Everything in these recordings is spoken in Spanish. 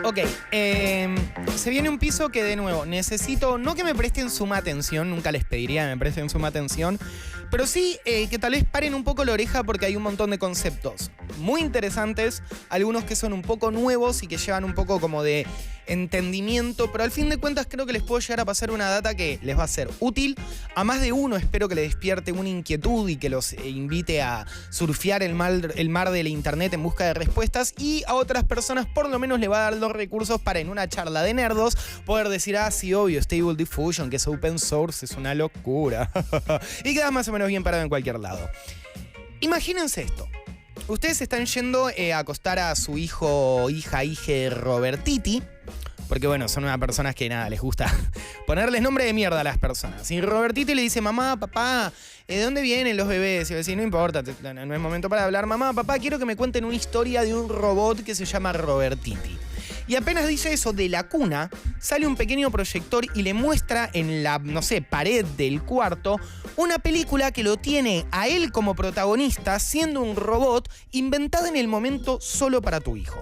Ok, se viene un piso que de nuevo necesito, no que me presten suma atención, nunca les pediría que me presten suma atención, pero sí que tal vez paren un poco la oreja porque hay un montón de conceptos muy interesantes, algunos que son un poco nuevos y que llevan un poco como de entendimiento, pero al fin de cuentas creo que les puedo llegar a pasar una data que les va a ser útil. A más de uno espero que le despierte una inquietud y que los invite a surfear el mar de la internet en busca de respuestas, y a otras personas por lo menos le va a dar los recursos para en una charla de nerdos poder decir, ah, sí, obvio, Stable Diffusion, que es open source, es una locura. Y queda más o menos bien parado en cualquier lado. Imagínense esto. Ustedes están yendo a acostar a su hijo, hija, hije Robertiti, porque bueno, son unas personas que nada, les gusta ponerles nombre de mierda a las personas. Y Robertiti le dice, mamá, papá, ¿de dónde vienen los bebés? Y va a decir, no importa, no es momento para hablar. Mamá, papá, quiero que me cuenten una historia de un robot que se llama Robertiti. Y apenas dice eso, de la cuna sale un pequeño proyector y le muestra en la, no sé, pared del cuarto una película que lo tiene a él como protagonista, siendo un robot inventado en el momento solo para tu hijo.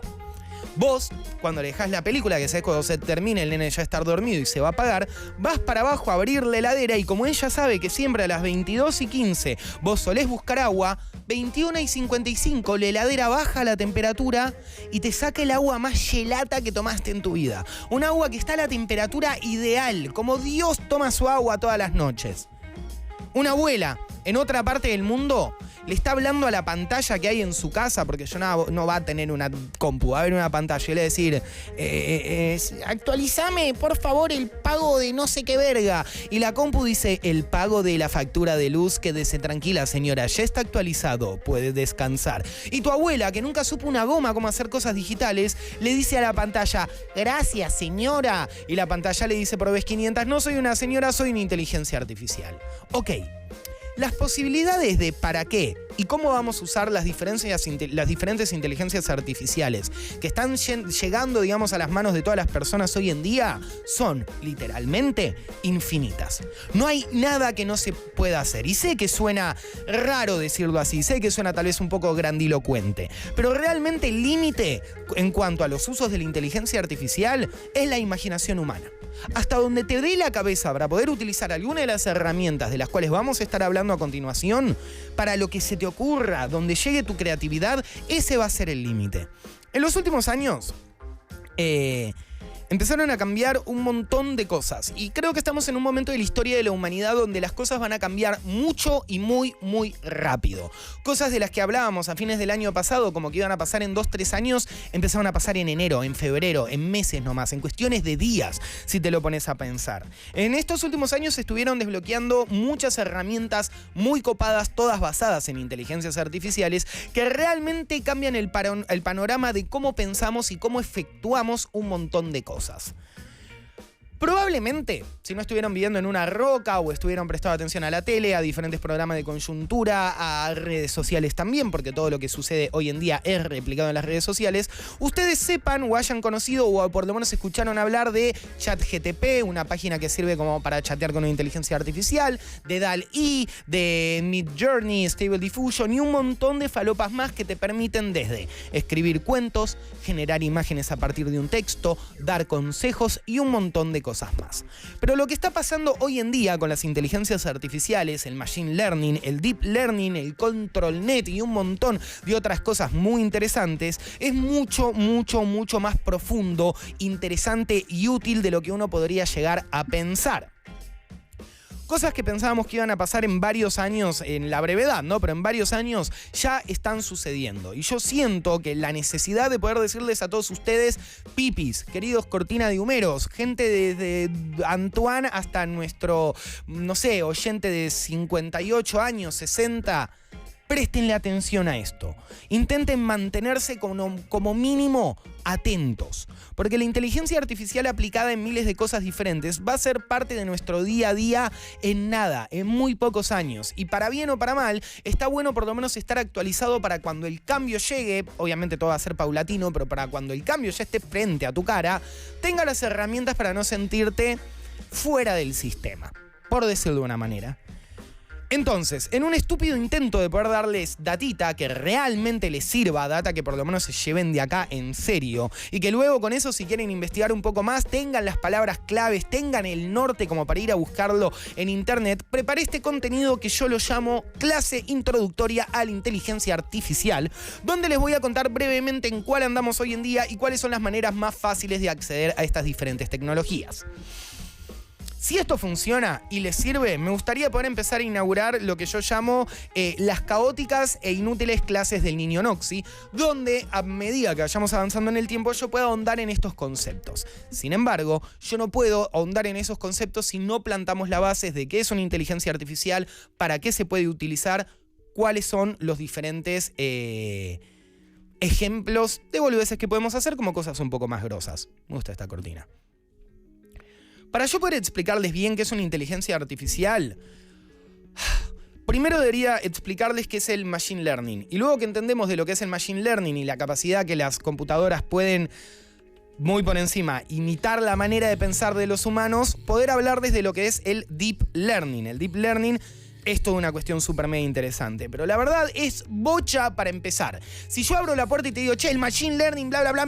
Vos, cuando le dejás la película, que sabés cuando se termine el nene ya estar dormido y se va a apagar, vas para abajo a abrir la heladera y como ella sabe que siempre a las 22:15 vos solés buscar agua, 21:55 la heladera baja la temperatura y te saca el agua más gelata que tomaste en tu vida. Un agua que está a la temperatura ideal, como Dios toma su agua todas las noches. Una abuela en otra parte del mundo le está hablando a la pantalla que hay en su casa, porque yo no va a tener una compu, va a haber una pantalla, y le va a decir, actualizame por favor el pago de no sé qué verga. Y la compu dice, el pago de la factura de luz, quédese tranquila señora, ya está actualizado, puede descansar. Y tu abuela, que nunca supo una goma cómo hacer cosas digitales, le dice a la pantalla, gracias señora. Y la pantalla le dice por vez 500, no soy una señora, soy una inteligencia artificial. Ok. Las posibilidades de para qué y cómo vamos a usar las diferentes inteligencias artificiales que están llegando, digamos, a las manos de todas las personas hoy en día son literalmente infinitas. No hay nada que no se pueda hacer. Y sé que suena raro decirlo así, sé que suena tal vez un poco grandilocuente, pero realmente el límite en cuanto a los usos de la inteligencia artificial es la imaginación humana. Hasta donde te dé la cabeza para poder utilizar alguna de las herramientas de las cuales vamos a estar hablando a continuación, para lo que se te ocurra, donde llegue tu creatividad, ese va a ser el límite. En los últimos años, empezaron a cambiar un montón de cosas. Y creo que estamos en un momento de la historia de la humanidad donde las cosas van a cambiar mucho y muy, muy rápido. Cosas de las que hablábamos a fines del año pasado, como que iban a pasar en 2-3 años, empezaron a pasar en enero, en febrero, en meses nomás, en cuestiones de días, si te lo pones a pensar. En estos últimos años se estuvieron desbloqueando muchas herramientas muy copadas, todas basadas en inteligencias artificiales, que realmente cambian el panorama de cómo pensamos y cómo efectuamos un montón de cosas. Probablemente, si no estuvieron viviendo en una roca o estuvieron prestando atención a la tele, a diferentes programas de coyuntura, a redes sociales también, porque todo lo que sucede hoy en día es replicado en las redes sociales, ustedes sepan o hayan conocido o por lo menos escucharon hablar de ChatGTP, una página que sirve como para chatear con una inteligencia artificial, de DALL-E, de Midjourney, Stable Diffusion y un montón de falopas más que te permiten desde escribir cuentos, generar imágenes a partir de un texto, dar consejos y un montón de cosas más. Pero lo que está pasando hoy en día con las inteligencias artificiales, el machine learning, el deep learning, el control net y un montón de otras cosas muy interesantes es mucho, mucho, mucho más profundo, interesante y útil de lo que uno podría llegar a pensar. Cosas que pensábamos que iban a pasar en varios años, en la brevedad, ¿no? Pero en varios años ya están sucediendo. Y yo siento que la necesidad de poder decirles a todos ustedes, pipis, queridos cortina de humeros, gente desde Antoine hasta nuestro, no sé, oyente de 58 años, 60... Préstenle atención a esto. Intenten mantenerse como mínimo atentos. Porque la inteligencia artificial aplicada en miles de cosas diferentes va a ser parte de nuestro día a día en nada, en muy pocos años. Y para bien o para mal, está bueno por lo menos estar actualizado para cuando el cambio llegue, obviamente todo va a ser paulatino, pero para cuando el cambio ya esté frente a tu cara, tenga las herramientas para no sentirte fuera del sistema, por decirlo de una manera. Entonces, en un estúpido intento de poder darles datita que realmente les sirva, data que por lo menos se lleven de acá en serio, y que luego con eso, si quieren investigar un poco más, tengan las palabras claves, tengan el norte como para ir a buscarlo en internet, preparé este contenido que yo lo llamo clase introductoria a la inteligencia artificial, donde les voy a contar brevemente en cuál andamos hoy en día y cuáles son las maneras más fáciles de acceder a estas diferentes tecnologías. Si esto funciona y les sirve, me gustaría poder empezar a inaugurar lo que yo llamo las caóticas e inútiles clases del niño Noxi, donde a medida que vayamos avanzando en el tiempo yo puedo ahondar en estos conceptos. Sin embargo, yo no puedo ahondar en esos conceptos si no plantamos las bases de qué es una inteligencia artificial, para qué se puede utilizar, cuáles son los diferentes ejemplos de boludeces que podemos hacer como cosas un poco más grosas. Me gusta esta cortina. Para yo poder explicarles bien qué es una inteligencia artificial, primero debería explicarles qué es el Machine Learning. Y luego que entendemos de lo que es el Machine Learning y la capacidad que las computadoras pueden, muy por encima, imitar la manera de pensar de los humanos, poder hablarles de lo que es el Deep Learning. El Deep Learning es toda una cuestión súper mega interesante, pero la verdad es bocha para empezar. Si yo abro la puerta y te digo, che, el Machine Learning, bla, bla, bla,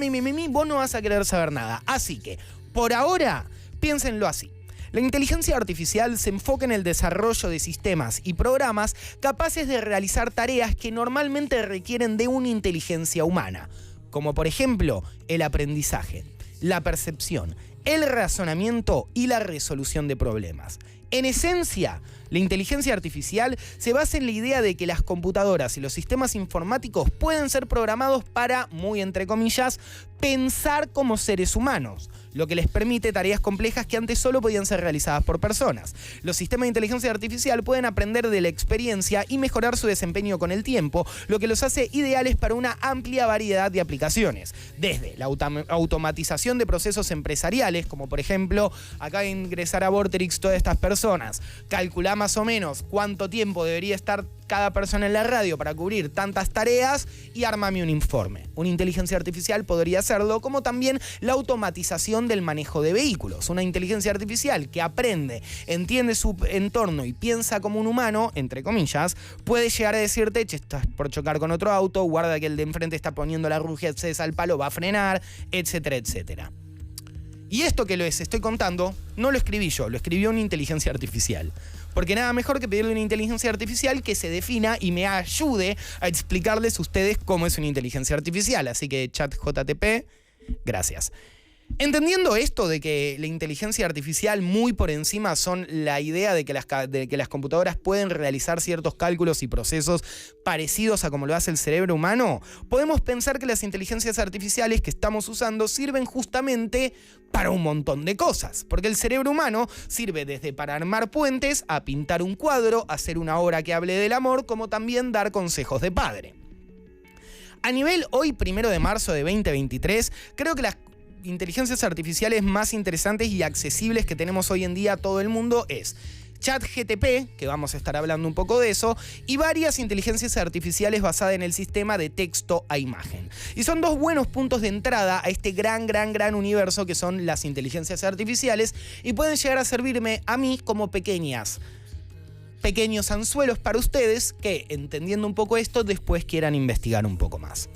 vos no vas a querer saber nada. Así que, por ahora, piénsenlo así. La inteligencia artificial se enfoca en el desarrollo de sistemas y programas capaces de realizar tareas que normalmente requieren de una inteligencia humana, como por ejemplo el aprendizaje, la percepción, el razonamiento y la resolución de problemas. En esencia, la inteligencia artificial se basa en la idea de que las computadoras y los sistemas informáticos pueden ser programados para, muy entre comillas, pensar como seres humanos, lo que les permite tareas complejas que antes solo podían ser realizadas por personas. Los sistemas de inteligencia artificial pueden aprender de la experiencia y mejorar su desempeño con el tiempo, lo que los hace ideales para una amplia variedad de aplicaciones, desde la automatización de procesos empresariales, como por ejemplo, acaba de ingresar a Vorterix todas estas personas, calcular más o menos cuánto tiempo debería estar cada persona en la radio para cubrir tantas tareas y armame un informe. Una inteligencia artificial podría hacerlo, como también la automatización del manejo de vehículos. Una inteligencia artificial que aprende, entiende su entorno y piensa como un humano, entre comillas, puede llegar a decirte, che, estás por chocar con otro auto, guarda que el de enfrente está poniendo la Rugets al palo, va a frenar, etcétera, etcétera. Y esto que les estoy contando, no lo escribí yo, lo escribió una inteligencia artificial. Porque nada mejor que pedirle a una inteligencia artificial que se defina y me ayude a explicarles a ustedes cómo es una inteligencia artificial. Así que ChatGPT, gracias. Entendiendo esto de que la inteligencia artificial muy por encima son la idea de que las computadoras pueden realizar ciertos cálculos y procesos parecidos a como lo hace el cerebro humano, podemos pensar que las inteligencias artificiales que estamos usando sirven justamente para un montón de cosas. Porque el cerebro humano sirve desde para armar puentes, a pintar un cuadro, hacer una obra que hable del amor, como también dar consejos de padre. A nivel hoy, 1 de marzo de 2023, creo que las inteligencias artificiales más interesantes y accesibles que tenemos hoy en día a todo el mundo es ChatGPT, que vamos a estar hablando un poco de eso, y varias inteligencias artificiales basadas en el sistema de texto a imagen. Y son dos buenos puntos de entrada a este gran universo que son las inteligencias artificiales, y pueden llegar a servirme a mí como pequeños anzuelos para ustedes que, entendiendo un poco esto, después quieran investigar un poco más.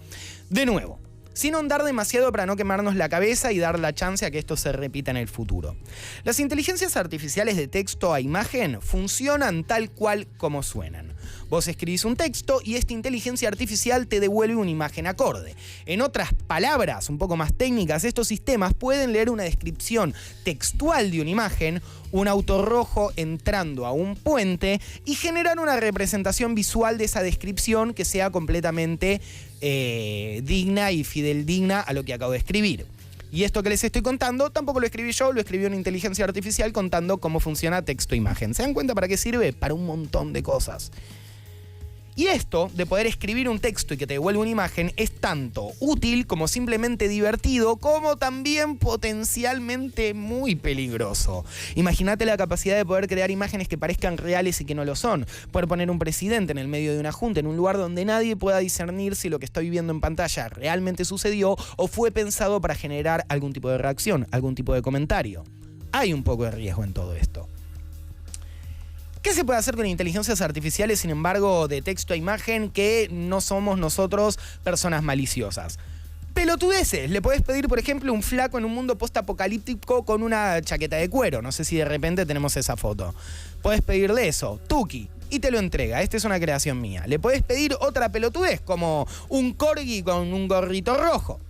De nuevo, sin ahondar demasiado para no quemarnos la cabeza y dar la chance a que esto se repita en el futuro. Las inteligencias artificiales de texto a imagen funcionan tal cual como suenan. Vos escribís un texto y esta inteligencia artificial te devuelve una imagen acorde. En otras palabras, un poco más técnicas, estos sistemas pueden leer una descripción textual de una imagen, un auto rojo entrando a un puente y generar una representación visual de esa descripción que sea completamente digna y fidedigna a lo que acabo de escribir. Y esto que les estoy contando tampoco lo escribí yo, lo escribió una inteligencia artificial contando cómo funciona texto-imagen. ¿Se dan cuenta para qué sirve? Para un montón de cosas. Y esto de poder escribir un texto y que te devuelva una imagen es tanto útil como simplemente divertido, como también potencialmente muy peligroso. Imagínate la capacidad de poder crear imágenes que parezcan reales y que no lo son. Poder poner un presidente en el medio de una junta, en un lugar donde nadie pueda discernir si lo que estoy viendo en pantalla realmente sucedió o fue pensado para generar algún tipo de reacción, algún tipo de comentario. Hay un poco de riesgo en todo esto. ¿Qué se puede hacer con inteligencias artificiales, sin embargo, de texto a imagen, que no somos nosotros personas maliciosas? Pelotudeces. Le podés pedir, por ejemplo, un flaco en un mundo post-apocalíptico con una chaqueta de cuero. No sé si de repente tenemos esa foto. Podés pedirle eso, tuki, y te lo entrega. Esta es una creación mía. Le podés pedir otra pelotudez, como un corgi con un gorrito rojo,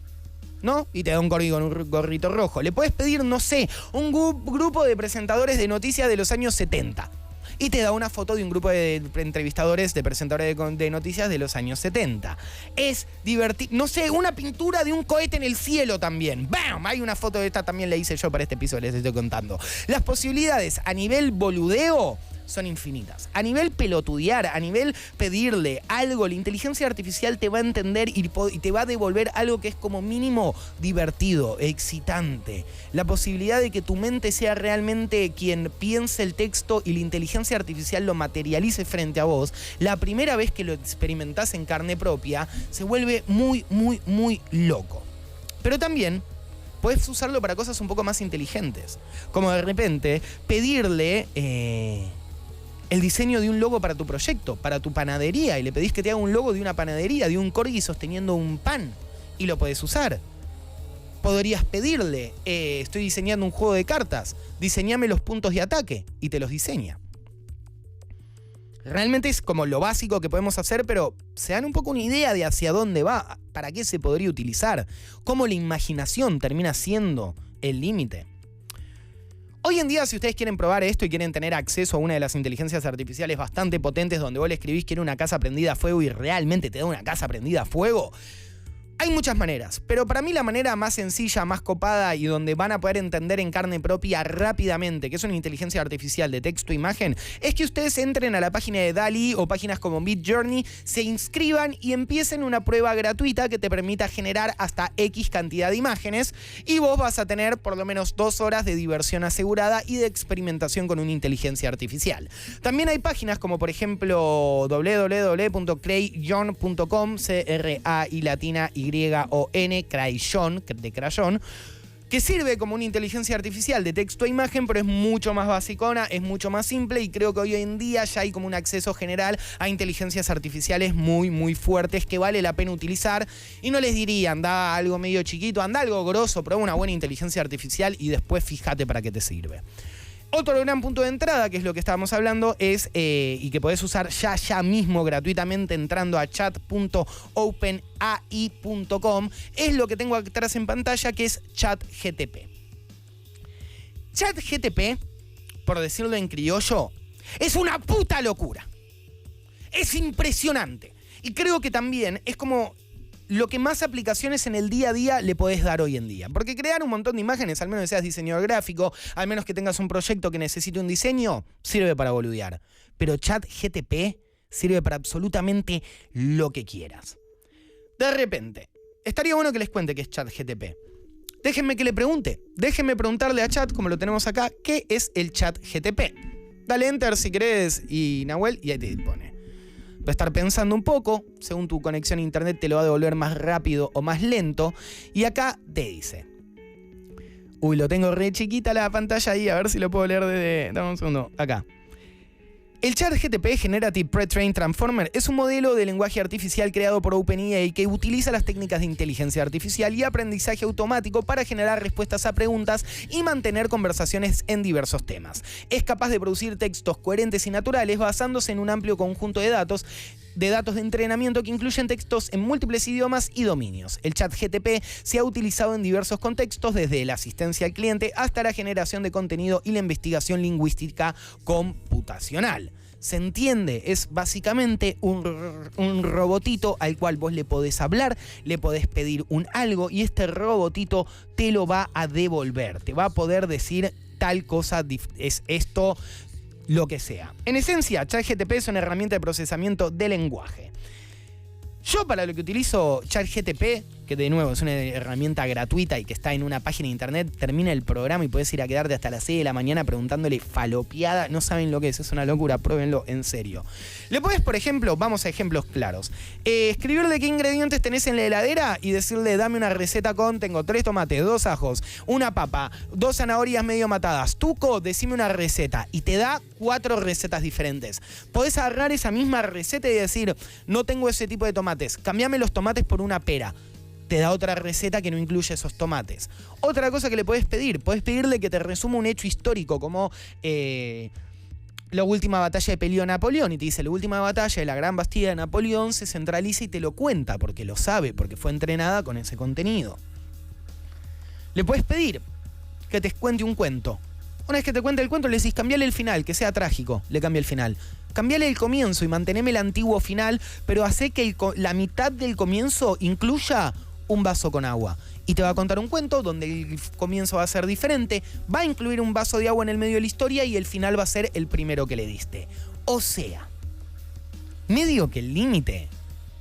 ¿no? Y te da un corgi con un gorrito rojo. Le podés pedir, no sé, un grupo de presentadores de noticias de los años 70. Y te da una foto de un grupo de entrevistadores, de presentadores de noticias de los años 70. Es divertido. No sé, una pintura de un cohete en el cielo también. ¡Bam! Hay una foto de esta, también la hice yo para este piso que les estoy contando. Las posibilidades a nivel boludeo son infinitas. A nivel pelotudear, a nivel pedirle algo, la inteligencia artificial te va a entender y te va a devolver algo que es como mínimo divertido, excitante. La posibilidad de que tu mente sea realmente quien piense el texto y la inteligencia artificial lo materialice frente a vos, la primera vez que lo experimentás en carne propia, se vuelve muy, muy, muy loco. Pero también puedes usarlo para cosas un poco más inteligentes. Como de repente pedirle el diseño de un logo para tu proyecto, para tu panadería, y le pedís que te haga un logo de una panadería, de un corgi sosteniendo un pan, y lo podés usar. Podrías pedirle, estoy diseñando un juego de cartas, diseñame los puntos de ataque, y te los diseña. Realmente es como lo básico que podemos hacer, pero se dan un poco una idea de hacia dónde va, para qué se podría utilizar, cómo la imaginación termina siendo el límite. Hoy en día, si ustedes quieren probar esto y quieren tener acceso a una de las inteligencias artificiales bastante potentes donde vos le escribís quiero una casa prendida a fuego y realmente te da una casa prendida a fuego, hay muchas maneras, pero para mí la manera más sencilla, más copada y donde van a poder entender en carne propia rápidamente que es una inteligencia artificial de texto e imagen, es que ustedes entren a la página de DALL-E o páginas como Midjourney, se inscriban y empiecen una prueba gratuita que te permita generar hasta X cantidad de imágenes y vos vas a tener por lo menos 2 horas de diversión asegurada y de experimentación con una inteligencia artificial. También hay páginas como por ejemplo www.crayon.com, C-R-A-I latina Y-O-N, Crayon, de crayón, que sirve como una inteligencia artificial de texto e imagen, pero es mucho más basicona, es mucho más simple y creo que hoy en día ya hay como un acceso general a inteligencias artificiales muy, muy fuertes que vale la pena utilizar. Y no les diría, anda algo medio chiquito, anda algo grosso, prueba una buena inteligencia artificial y después fíjate para qué te sirve. Otro gran punto de entrada, que es lo que estábamos hablando, es, y que podés usar ya mismo gratuitamente entrando a chat.openai.com, es lo que tengo atrás en pantalla, que es ChatGTP. ChatGTP, por decirlo en criollo, es una puta locura. Es impresionante. Y creo que también es como lo que más aplicaciones en el día a día le podés dar hoy en día. Porque crear un montón de imágenes, al menos que seas diseñador gráfico, al menos que tengas un proyecto que necesite un diseño, sirve para boludear. Pero ChatGTP sirve para absolutamente lo que quieras. De repente, estaría bueno que les cuente qué es ChatGTP. Déjenme que le pregunte. Déjenme preguntarle a Chat, como lo tenemos acá, ¿qué es el ChatGTP? Dale Enter si querés y Nahuel, y ahí te pone. Va a estar pensando un poco, según tu conexión a internet te lo va a devolver más rápido o más lento. Y acá te dice. Uy, lo tengo re chiquita la pantalla ahí, a ver si lo puedo leer desde... Dame un segundo, acá. El ChatGTP Generative Pre-trained Transformer es un modelo de lenguaje artificial creado por OpenAI que utiliza las técnicas de inteligencia artificial y aprendizaje automático para generar respuestas a preguntas y mantener conversaciones en diversos temas. Es capaz de producir textos coherentes y naturales basándose en un amplio conjunto de datos de entrenamiento que incluyen textos en múltiples idiomas y dominios. El ChatGTP se ha utilizado en diversos contextos, desde la asistencia al cliente hasta la generación de contenido y la investigación lingüística computacional. ¿Se entiende? Es básicamente un robotito al cual vos le podés hablar, le podés pedir un algo y este robotito te lo va a devolver. Te va a poder decir tal cosa, es esto, lo que sea. En esencia, ChatGTP es una herramienta de procesamiento de lenguaje. Yo para lo que utilizo ChatGTP que de nuevo es una herramienta gratuita y que está en una página de internet, termina el programa y puedes ir a quedarte hasta las 6 de la mañana preguntándole falopeada. No saben lo que es una locura, pruébenlo en serio. Le puedes, por ejemplo, vamos a ejemplos claros, escribirle qué ingredientes tenés en la heladera y decirle dame una receta con, tengo 3 tomates, 2 ajos, una papa, 2 zanahorias medio matadas. Tuco, decime una receta y te da 4 recetas diferentes. Podés agarrar esa misma receta y decir no tengo ese tipo de tomates, cambiame los tomates por una pera. Te da otra receta que no incluye esos tomates. Otra cosa que le podés pedirle que te resuma un hecho histórico como la última batalla de Peleo Napoleón y te dice la última batalla de la Gran Bastilla de Napoleón, se centraliza y te lo cuenta porque lo sabe, porque fue entrenada con ese contenido. Le puedes pedir que te cuente un cuento. Una vez que te cuente el cuento le decís cambiale el final, que sea trágico, le cambia el final. Cambiale el comienzo y manteneme el antiguo final, pero hace que la mitad del comienzo incluya un vaso con agua. Y te va a contar un cuento donde el comienzo va a ser diferente, va a incluir un vaso de agua en el medio de la historia y el final va a ser el primero que le diste. O sea, medio que el límite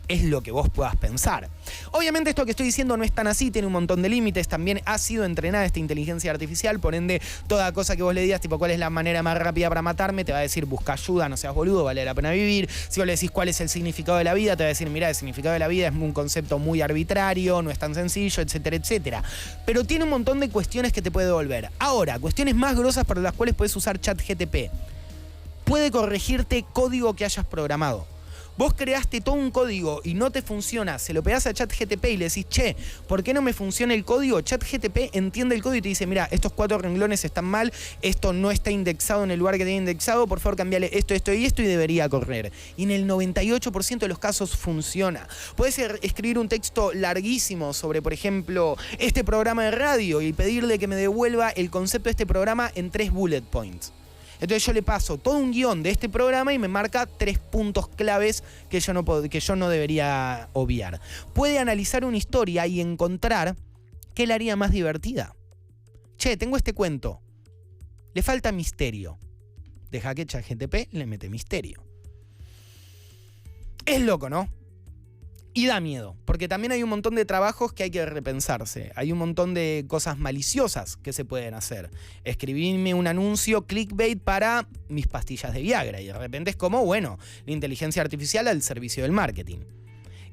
es lo que vos puedas pensar. Obviamente esto que estoy diciendo no es tan así, tiene un montón de límites, también ha sido entrenada esta inteligencia artificial, por ende, toda cosa que vos le digas, tipo cuál es la manera más rápida para matarme, te va a decir busca ayuda, no seas boludo, vale la pena vivir. Si vos le decís cuál es el significado de la vida, te va a decir, mirá, el significado de la vida es un concepto muy arbitrario, no es tan sencillo, etcétera, etcétera. Pero tiene un montón de cuestiones que te puede devolver. Ahora, cuestiones más grosas para las cuales puedes usar ChatGPT. Puede corregirte código que hayas programado. Vos creaste todo un código y no te funciona, se lo pegás a ChatGPT y le decís, che, ¿por qué no me funciona el código? ChatGPT entiende el código y te dice, mira, estos 4 renglones están mal, esto no está indexado en el lugar que tiene indexado, por favor cambiale esto, esto y esto y debería correr. Y en el 98% de los casos funciona. Puedes escribir un texto larguísimo sobre, por ejemplo, este programa de radio y pedirle que me devuelva el concepto de este programa en 3 bullet points. Entonces yo le paso todo un guión de este programa y me marca 3 puntos claves que yo no debería obviar. Puede analizar una historia y encontrar qué la haría más divertida. Che, tengo este cuento. Le falta misterio. Deja que ChatGPT le mete misterio. Es loco, ¿no? Y da miedo, porque también hay un montón de trabajos que hay que repensarse. Hay un montón de cosas maliciosas que se pueden hacer. Escribirme un anuncio clickbait para mis pastillas de Viagra y de repente es como, bueno, la inteligencia artificial al servicio del marketing.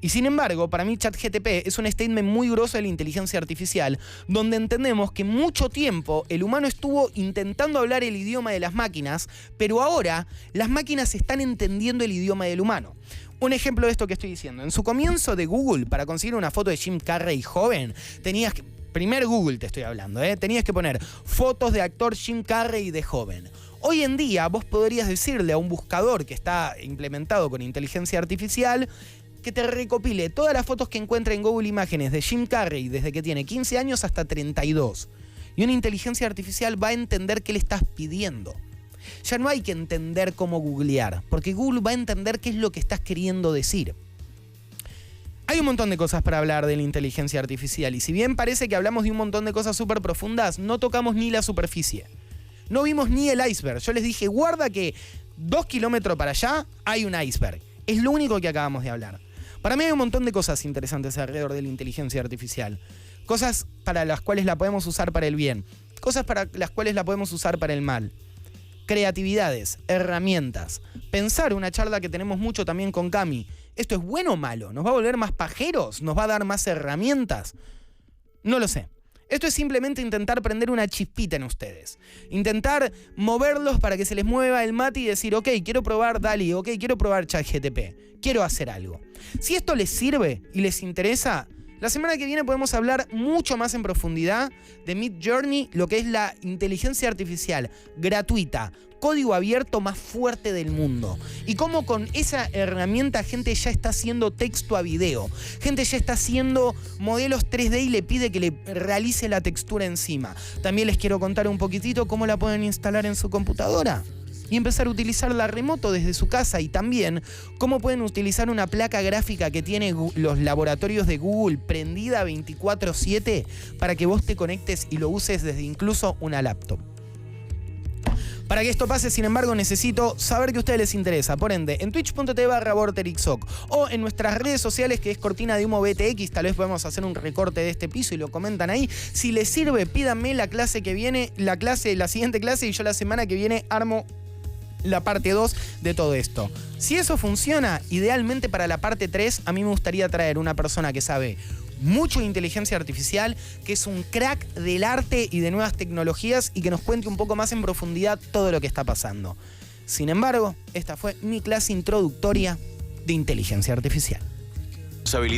Y sin embargo, para mí ChatGPT es un statement muy grosso de la inteligencia artificial, donde entendemos que mucho tiempo el humano estuvo intentando hablar el idioma de las máquinas, pero ahora las máquinas están entendiendo el idioma del humano. Un ejemplo de esto que estoy diciendo. En su comienzo de Google, para conseguir una foto de Jim Carrey joven, tenías que... Primer Google te estoy hablando, tenías que poner fotos de actor Jim Carrey de joven. Hoy en día vos podrías decirle a un buscador que está implementado con inteligencia artificial que te recopile todas las fotos que encuentra en Google Imágenes de Jim Carrey desde que tiene 15 años hasta 32. Y una inteligencia artificial va a entender qué le estás pidiendo. Ya no hay que entender cómo googlear, porque Google va a entender qué es lo que estás queriendo decir. Hay un montón de cosas para hablar de la inteligencia artificial, y si bien parece que hablamos de un montón de cosas súper profundas, no tocamos ni la superficie. No vimos ni el iceberg. Yo les dije, guarda que 2 kilómetros para allá hay un iceberg. Es lo único que acabamos de hablar. Para mí hay un montón de cosas interesantes alrededor de la inteligencia artificial. Cosas para las cuales la podemos usar para el bien. Cosas para las cuales la podemos usar para el mal. Creatividades, herramientas. Pensar, una charla que tenemos mucho también con Cami. ¿Esto es bueno o malo? ¿Nos va a volver más pajeros? ¿Nos va a dar más herramientas? No lo sé. Esto es simplemente intentar prender una chispita en ustedes. Intentar moverlos para que se les mueva el mate y decir, ok, quiero probar DALL-E, ok, quiero probar ChatGPT. Quiero hacer algo. Si esto les sirve y les interesa, la semana que viene podemos hablar mucho más en profundidad de Midjourney, lo que es la inteligencia artificial gratuita, código abierto más fuerte del mundo. Y cómo con esa herramienta gente ya está haciendo texto a video. Gente ya está haciendo modelos 3D y le pide que le realice la textura encima. También les quiero contar un poquitito cómo la pueden instalar en su computadora y empezar a utilizarla remoto desde su casa, y también cómo pueden utilizar una placa gráfica que tiene los laboratorios de Google prendida 24/7 para que vos te conectes y lo uses desde incluso una laptop. Para que esto pase, sin embargo, necesito saber que a ustedes les interesa. Por ende, en twitch.tv/vorterixoc o en nuestras redes sociales, que es Cortina de Humo BTX, tal vez podemos hacer un recorte de este piso y lo comentan ahí. Si les sirve, pídanme la clase que viene, la siguiente clase, y yo la semana que viene armo la parte 2 de todo esto. Si eso funciona, idealmente para la parte 3, a mí me gustaría traer una persona que sabe mucho de inteligencia artificial, que es un crack del arte y de nuevas tecnologías y que nos cuente un poco más en profundidad todo lo que está pasando. Sin embargo, esta fue mi clase introductoria de inteligencia artificial.